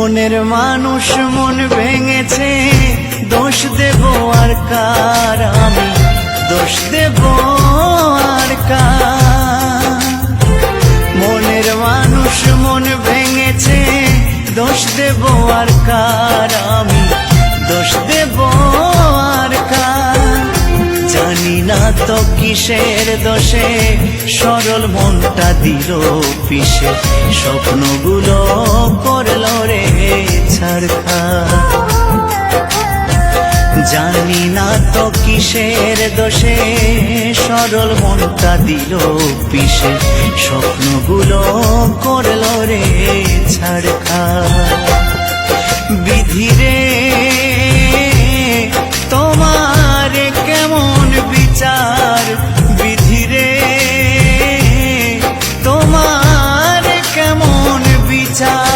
মনের মানুষ মন ভেঙেছে, দোষ দেব আর কার, আমি দোষ দেব আর কার। মনের মানুষ মন ভেঙেছে, দোষ দেব আর কার, আমি দোষ দেব আর কার। জানি না তো কিসের দোষে সরল মনটা দিল পিষে, স্বপ্নগুলো করল রে ছারখার। জানি না তো কিসের দোষে সরল মনটা দিল পিষে, স্বপ্নগুলো করল রে ছারখার। বিধিরে তোমার কেমন বিচার, বিধিরে তোমার কেমন বিচার।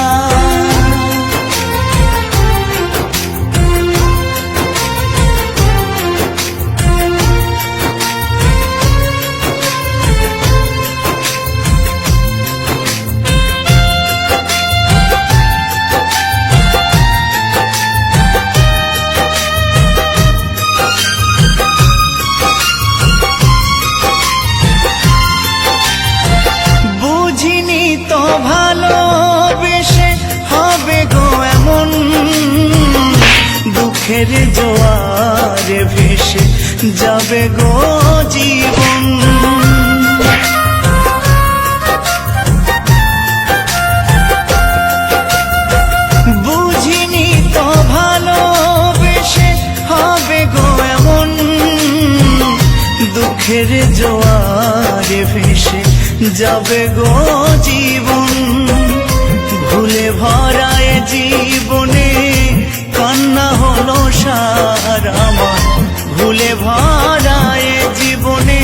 ভালোবেসে হবে গো এমন, দুঃখের জোয়ারে ভেসে যাবে গো জীবন। বুঝিনি তো ভালোবেসে হবে গো এমন, দুঃখের জোয়ারে ভেসে যাবে গো জীবন। ভুলে ভরায় জীবনে কান্না হলো সার আমার, ভুলে ভরায় জীবনে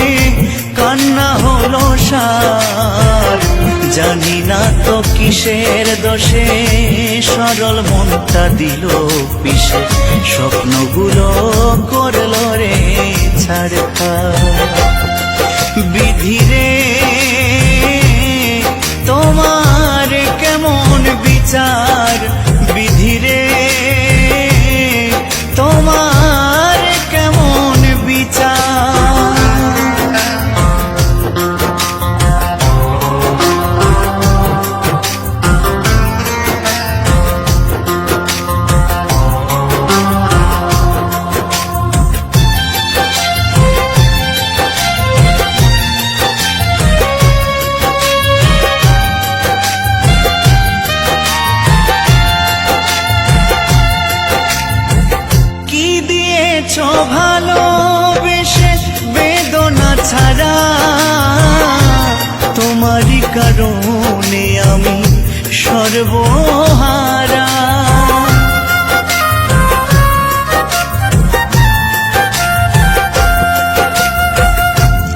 কান্না হলো সার। জানি না তো কিসের দোষে সরল মনটা দিল পিষে, স্বপ্নগুলো করল রে ছারখার। বিধিরে তোমার কেমন বিচার, বিধিরে তোমার কেমন বিচার। ভালোবেসে বেদনা ছাড়া, তোমারই কারণে আমি সর্বহারা।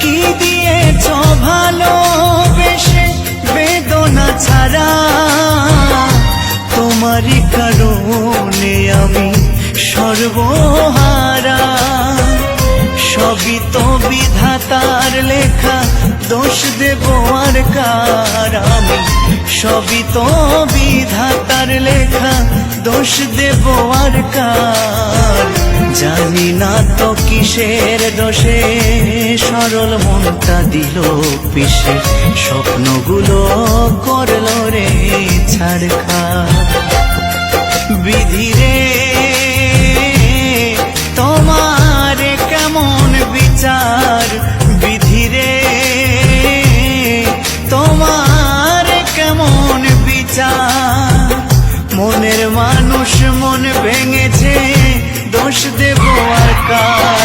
কি দিয়েছ ভালোবেসে বেদনা ছাড়া, তোমারই কারণে আমি সর্বহারা। সবই তো বিধাতার লেখা, দোষ দেব আর কার, আমি সবই তো বিধাতার লেখা, দোষ দেব আর কার। জানি না তো কিসের দোষে সরল মনটা দিল পিষে, স্বপ্নগুলো করল রে ছারখার। বিধিরে তোমার কেমন বিচার, বিধিরে তোমার কেমন বিচার। মনের মানুষ মন ভেঙেছে, দোষ দেব আর কার।